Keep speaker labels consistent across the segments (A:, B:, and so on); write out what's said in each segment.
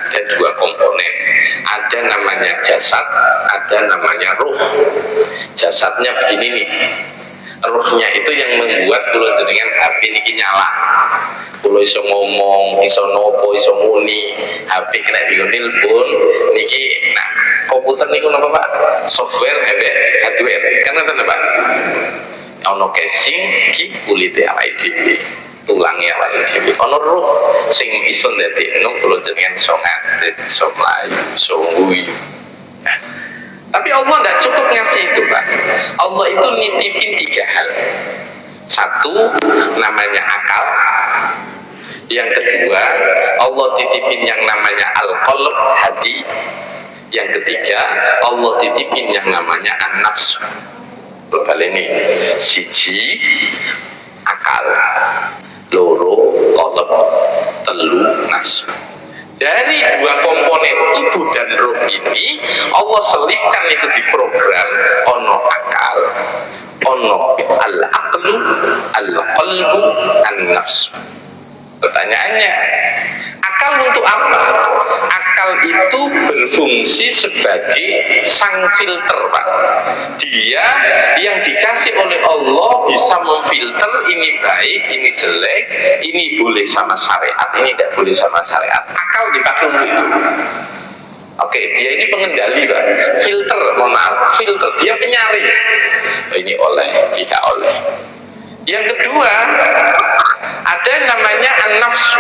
A: ada dua komponen, ada namanya jasad, ada namanya ruh. Jasadnya begini nih, ruhnya itu yang membuat kula jenengan HP niki nyala. Kula iso ngomong, iso nopo, iso muni, HP kena dilpon niki. Nah, komputer niku napa Pak? Software hardware. Kan ngoten Pak. Ono casing iki kulite awake dhewe. Tulangnya awake dhewe. Ono ruh sing iso ndadekno kula jenengan iso ngadeg, iso mlayu, iso nguyu. Nah, tapi Allah tidak cukup ngasih itu Pak. Allah itu nitipin tiga hal. Satu namanya akal. Yang kedua Allah titipin yang namanya al-qalb, hati. Yang ketiga Allah titipin yang namanya an-nafsu. Global ini siji akal, loro qalb, telu nafsu. Dari dua komponen tubuh dan roh ini Allah selipkan itu di program ono akal, ono al-aqlu, al-qalbu, an-nafsu. Pertanyaannya, akal untuk apa? Akal itu berfungsi sebagai sang filter Pak. Dia yang dikasih oleh Allah bisa memfilter ini baik, ini jelek, ini boleh sama syariat, ini tidak boleh sama syariat. Akal dipakai untuk itu. Oke, dia ini pengendali Pak. Filter, mohon maaf, filter. Dia penyaring. Ini oleh, tidak oleh. Yang kedua, ada namanya an-nafsu.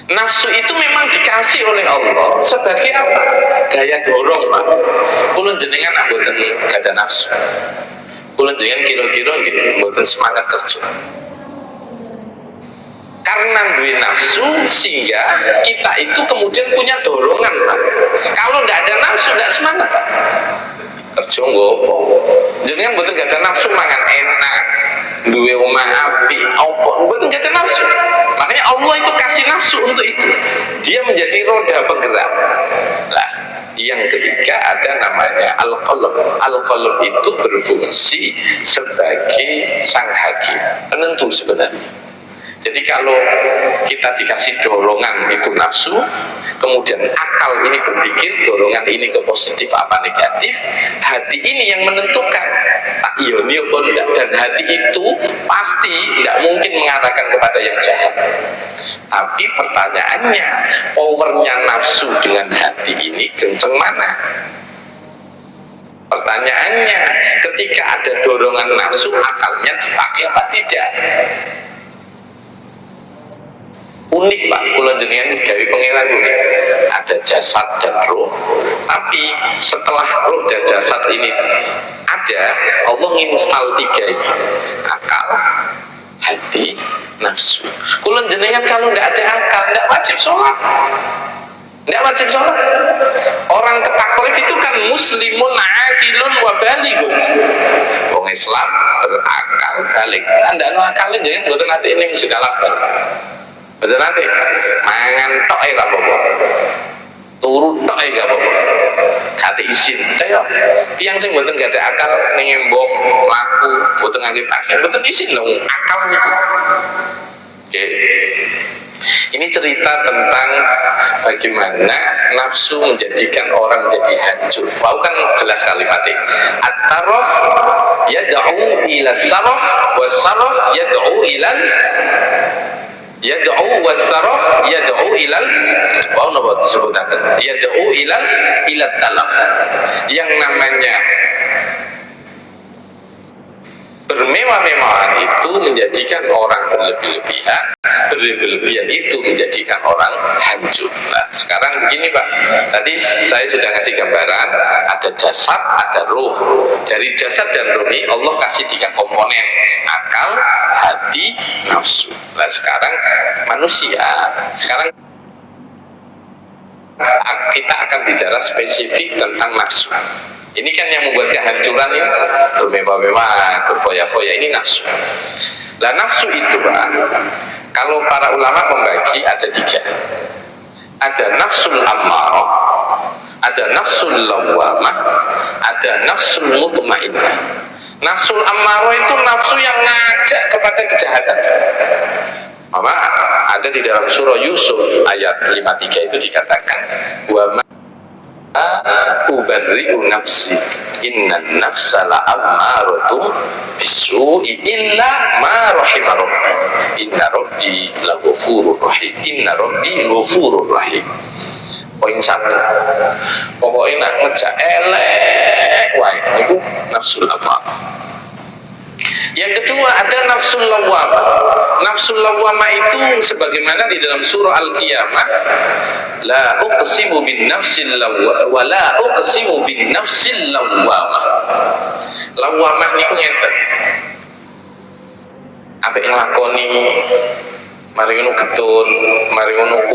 A: Nafsu itu memang dikasih oleh Allah sebagai apa? Gaya dorong Pak. Kula jenengan mboten gada nafsu. Kula jenengan kira-kira nggih mboten semangat kerja. Karena duwe nafsu sehingga kita itu kemudian punya dorongan Pak. Kalau tidak ada nafsu tidak semangat Pak. Kerja ngopo. Jenengan mboten gada nafsu mangan enak. Duwe omah api, opo, mboten gada nafsu. Makanya Allah itu kasih nafsu untuk itu. Dia menjadi roda penggerak. Nah, yang ketiga ada namanya al-qalb. Al-qalb itu berfungsi sebagai sang hakim, penentu sebenarnya. Jadi kalau kita dikasih dorongan itu nafsu, kemudian akal ini berpikir dorongan ini ke positif apa negatif, hati ini yang menentukan tak ioni apa enggak, dan hati itu pasti tidak mungkin mengarahkan kepada yang jahat. Tapi pertanyaannya, powernya nafsu dengan hati ini kenceng mana? Pertanyaannya, ketika ada dorongan nafsu, akalnya dipakai apa tidak? Unik Pak, kula jenengan dari pangeran ini ada jasad dan roh. Tapi setelah roh dan jasad ini ada, Allah nginstal tiga ini: akal, hati, nafsu. Kula jenengan kalau tidak ada akal, tidak wajib sholat. Tidak wajib sholat. Orang taklif itu kan muslimun aqilun wa balighun. Wong Islam berakal balik. Anda no akalnya jangan boten ati ini mesti kalah. Betul nanti mangan tok ae gak apa-apa. Turu tok ae gak apa-apa. Kate izin. Saya tiyang sing mboten gak ada akal ngembong, laku, mboten ngangge pakaian, mboten izin lho akal niku. Oke. Ini cerita tentang bagaimana nafsu menjadikan orang menjadi hancur. Wau kan jelas kalimatnya. At-taraf yad'u ila saraf, was-saraf yad'u ilal yad'u was-saraf yad'u ilal wau napa disebutaken yad'u ilal talaf. Yang namanya bermewah-mewahan itu menjadikan orang berlebih-lebihan, berlebih-lebihan itu menjadikan orang hancur. Nah, sekarang begini Pak, tadi saya sudah ngasih gambaran, ada jasad, ada ruh. Dari jasad dan ruh ini Allah kasih tiga komponen: akal, hati, nafsu. Nah, sekarang manusia, sekarang kita akan bicara spesifik tentang nafsu. Ini kan yang membuat kehancuran ini, bermewah-mewah, berfoya-foya, ini nafsu. Nah, nafsu itu Pak, kalau para ulama membagi ada tiga. Ada nafsul ammarah, ada nafsul lawwamah, ada nafsul mutmainnah. Nafsul ammarah itu nafsu yang ngajak kepada kejahatan. Mama, ada di dalam surah Yusuf ayat 53 itu dikatakan wa ma ubarri'u nafsi innan nafsa la'ammaratun bisu'i illa ma rahima rabbi inna rabbi laghafurur rahim inna rabbi ghafurur rahim. Poin 1, pokoknya nak ngejak elek wae niku nafsul ammarah. Yang kedua ada nafsul lawwamah. Nafsul lawwamah itu sebagaimana di dalam surah Al-Qiyamah, la uqsimu bin nafsil lawwamah wa la uqsimu bin nafsil lawwamah. Lawwamah niku ngeten. Ambek nglakoni mari ngono getun, mari ngono